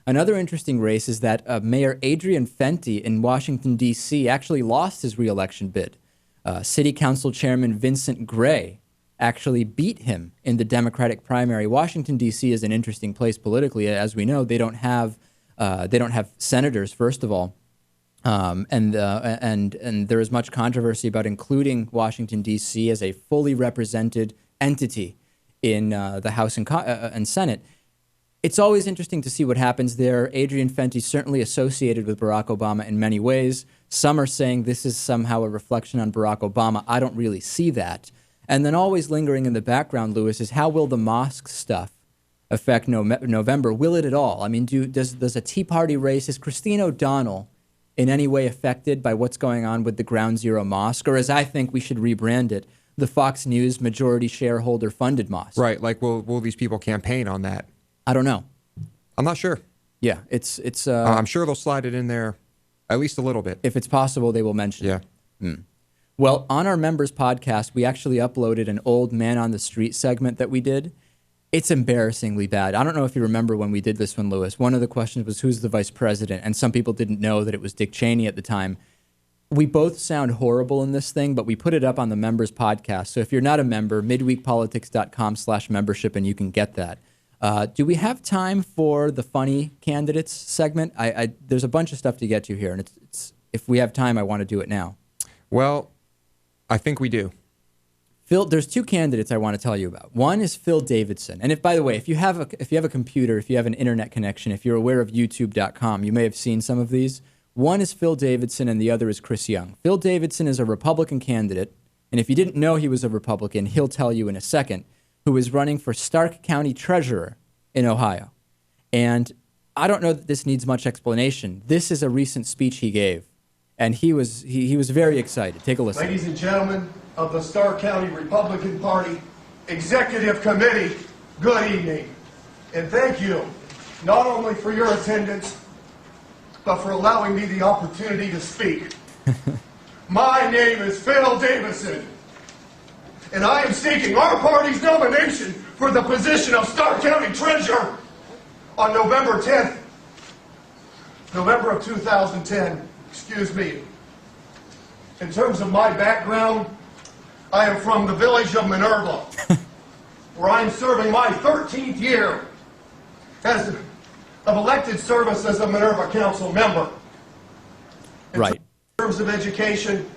Another interesting race is that Mayor Adrian Fenty in Washington, D.C. actually lost his re-election bid. City Council Chairman Vincent Gray actually beat him in the Democratic primary. Washington, D.C. is an interesting place politically. As we know, they don't have senators, first of all. And there is much controversy about including Washington, D.C. as a fully represented entity in the House and Senate. It's always interesting to see what happens there. Adrian Fenty certainly associated with Barack Obama in many ways. Some are saying this is somehow a reflection on Barack Obama. I don't really see that. And then always lingering in the background, Lewis, is how will the mosque stuff affect November? Will it at all? I mean, does a Tea Party race, is Christine O'Donnell in any way affected by what's going on with the Ground Zero Mosque? Or as I think we should rebrand it, the Fox News majority-shareholder-funded mosque. Right, like will these people campaign on that? I don't know. I'm not sure. Yeah, it's. I'm sure they'll slide it in there at least a little bit. If it's possible, they will mention it. Yeah. Well, on our members podcast, we actually uploaded an old Man on the Street segment that we did. It's embarrassingly bad. I don't know if you remember when we did this one, Lewis. One of the questions was, who's the vice president? And some people didn't know that it was Dick Cheney at the time. We both sound horrible in this thing, but we put it up on the members podcast. So if you're not a member, midweekpolitics.com/membership, and you can get that. Do we have time for the funny candidates segment? There's a bunch of stuff to get to here, and it's if we have time, I want to do it now. Well, I think we do. Phil, there's two candidates I want to tell you about. One is Phil Davidson, and by the way, if you have a computer, if you have an internet connection, if you're aware of YouTube.com, you may have seen some of these. One is Phil Davidson, and the other is Chris Young. Phil Davidson is a Republican candidate, and if you didn't know he was a Republican, he'll tell you in a second, who is running for Stark County Treasurer in Ohio. And I don't know that this needs much explanation. This is a recent speech he gave, and he was very excited. Take a listen. Ladies and gentlemen of the Stark County Republican Party Executive Committee, good evening. And thank you not only for your attendance, but for allowing me the opportunity to speak. My name is Phil Davidson, and I am seeking our party's nomination for the position of Stark County Treasurer on November 10th, November of 2010, excuse me. In terms of my background, I am from the village of Minerva, where I am serving my 13th year of elected service as a Minerva Council member. Right. In terms of education,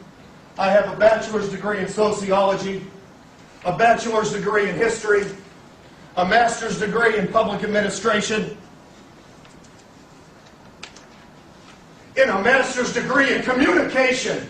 I have a bachelor's degree in sociology, a bachelor's degree in history, a master's degree in public administration, and a master's degree in communication.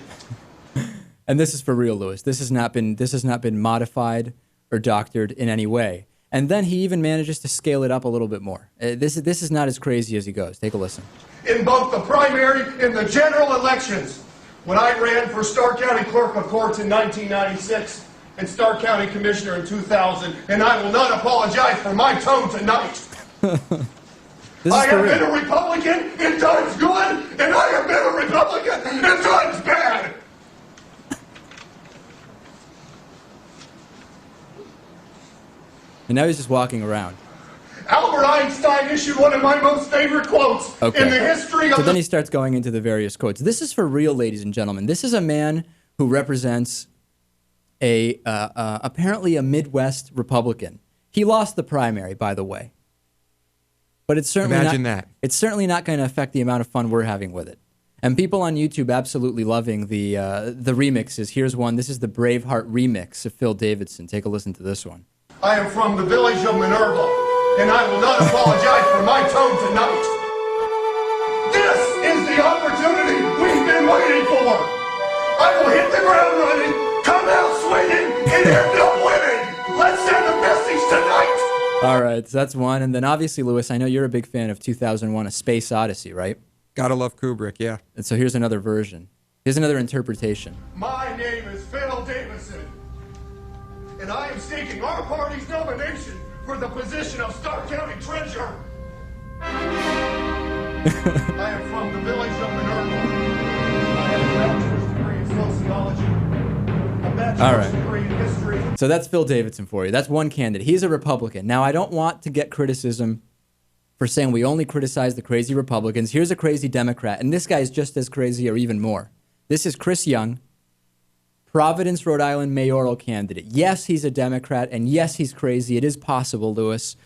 And this is for real, Lewis. This has not been modified or doctored in any way. And then he even manages to scale it up a little bit more. This is not as crazy as he goes. Take a listen. In both the primary and the general elections, when I ran for Stark County Clerk of Courts in 1996 and Stark County Commissioner in 2000, and I will not apologize for my tone tonight. I have been a Republican in times good, and I have been a Republican in times bad. And now he's just walking around. Albert Einstein issued one of my most favorite quotes in the history of... So then he starts going into the various quotes. This is for real, ladies and gentlemen. This is a man who represents apparently a Midwest Republican. He lost the primary, by the way. But it's certainly it's certainly not going to affect the amount of fun we're having with it. And people on YouTube absolutely loving the remixes. Here's one. This is the Braveheart remix of Phil Davidson. Take a listen to this one. I am from the village of Minerva, and I will not apologize for my tone tonight. This is the opportunity we've been waiting for. I will hit the ground running, come out swinging, and end up winning. Let's send a message tonight. All right, so that's one. And then obviously, Lewis, I know you're a big fan of 2001: A Space Odyssey, right? Gotta love Kubrick, yeah. And so here's another version. Here's another interpretation. My name is Phil Davidson, and I am seeking our party's nomination for the position of Stark County Treasurer. I am from the village of Minerva. I have a bachelor's degree in sociology, a bachelor's degree in history. So that's Phil Davidson for you. That's one candidate. He's a Republican. Now, I don't want to get criticism for saying we only criticize the crazy Republicans. Here's a crazy Democrat, and this guy is just as crazy or even more. This is Chris Young, Providence, Rhode Island mayoral candidate. Yes, he's a Democrat, and yes, he's crazy. It is possible, Lewis.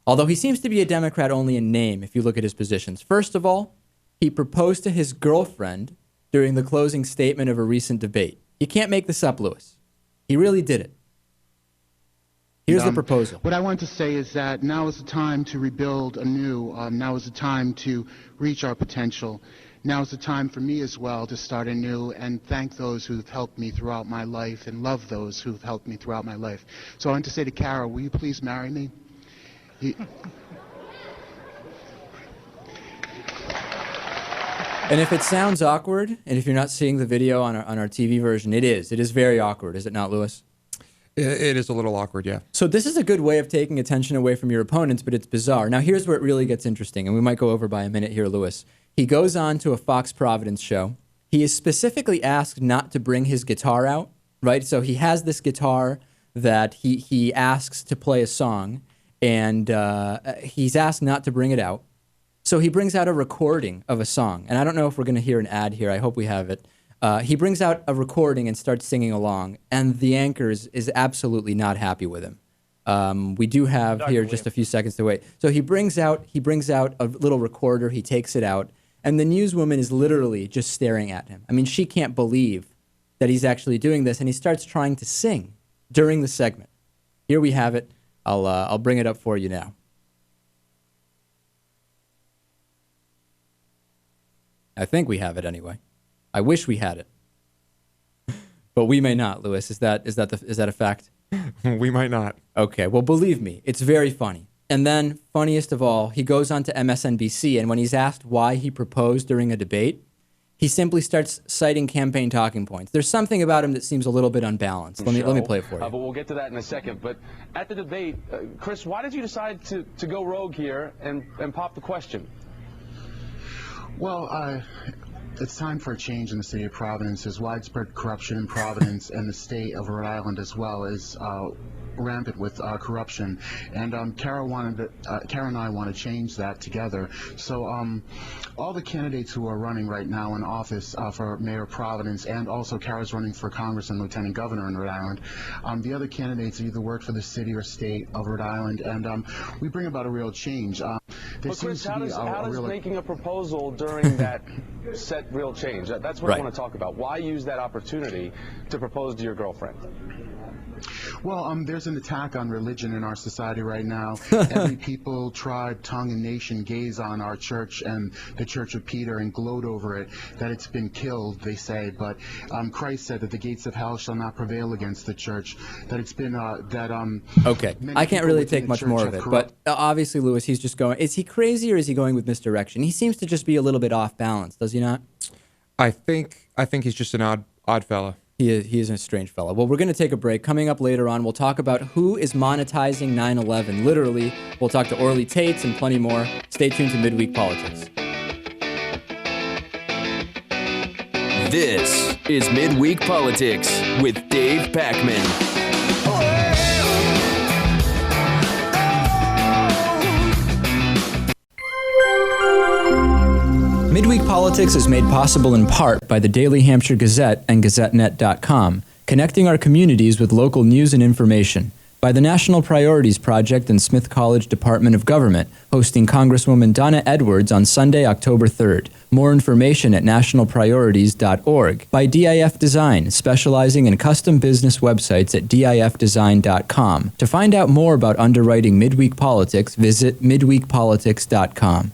Although he seems to be a Democrat only in name, if you look at his positions. First of all, he proposed to his girlfriend during the closing statement of a recent debate. You can't make this up, Lewis. He really did it. Here's the proposal. What I want to say is that now is the time to rebuild anew. Now is the time to reach our potential. Now is the time for me as well to start anew and thank those who've helped me throughout my life and love those who've helped me throughout my life. So I want to say to Carol, will you please marry me? And if it sounds awkward, and if you're not seeing the video on our TV version, it is. It is very awkward, is it not, Lewis? It is a little awkward, yeah. So this is a good way of taking attention away from your opponents, but it's bizarre. Now, here's where it really gets interesting, and we might go over by a minute here, Lewis. He goes on to a Fox Providence show. He is specifically asked not to bring his guitar out, right? So he has this guitar that he asks to play a song, and he's asked not to bring it out. So he brings out a recording of a song, and I don't know if we're going to hear an ad here. I hope we have it. He brings out a recording and starts singing along, and the anchor is absolutely not happy with him. We do have here just a few seconds to wait. So he brings out a little recorder. He takes it out, and the newswoman is literally just staring at him. I mean, she can't believe that he's actually doing this, and he starts trying to sing during the segment. Here we have it. I'll bring it up for you now. I think we have it anyway. I wish we had it, but we may not. Lewis, is that a fact? We might not. Okay. Well, believe me, it's very funny. And then, funniest of all, he goes on to MSNBC, and when he's asked why he proposed during a debate, he simply starts citing campaign talking points. There's something about him that seems a little bit unbalanced. Let me play it for you. But we'll get to that in a second. But at the debate, Chris, why did you decide to go rogue here and pop the question? Well, it's time for a change in the city of Providence. There's widespread corruption in Providence, and the state of Rhode Island as well is rampant with corruption. And Kara and I want to change that together. So all the candidates who are running right now in office for Mayor of Providence, and also Kara's running for Congress and Lieutenant Governor in Rhode Island, the other candidates either work for the city or state of Rhode Island, and we bring about a real change. But Chris, how does making a proposal during that set real change? That's what I want to talk about. Why use that opportunity to propose to your girlfriend? Well, there's an attack on religion in our society right now. Every people, tribe, tongue, and nation gaze on our church and the Church of Peter and gloat over it, that it's been killed, they say. But Christ said that the gates of hell shall not prevail against the church, that it's been, Okay, I can't really take much more of it, but obviously, Lewis, he's just going, is he crazy or is he going with misdirection? He seems to just be a little bit off balance, does he not? I think he's just an odd fella. He is a strange fellow. Well, we're going to take a break. Coming up later on, we'll talk about who is monetizing 9/11. Literally, we'll talk to Orly Tates and plenty more. Stay tuned to Midweek Politics. This is Midweek Politics with Dave Pakman. Midweek Politics is made possible in part by the Daily Hampshire Gazette and GazetteNet.com, connecting our communities with local news and information, by the National Priorities Project and Smith College Department of Government, hosting Congresswoman Donna Edwards on Sunday, October 3rd. More information at nationalpriorities.org. By DIF Design, specializing in custom business websites at difdesign.com. To find out more about underwriting Midweek Politics, visit midweekpolitics.com.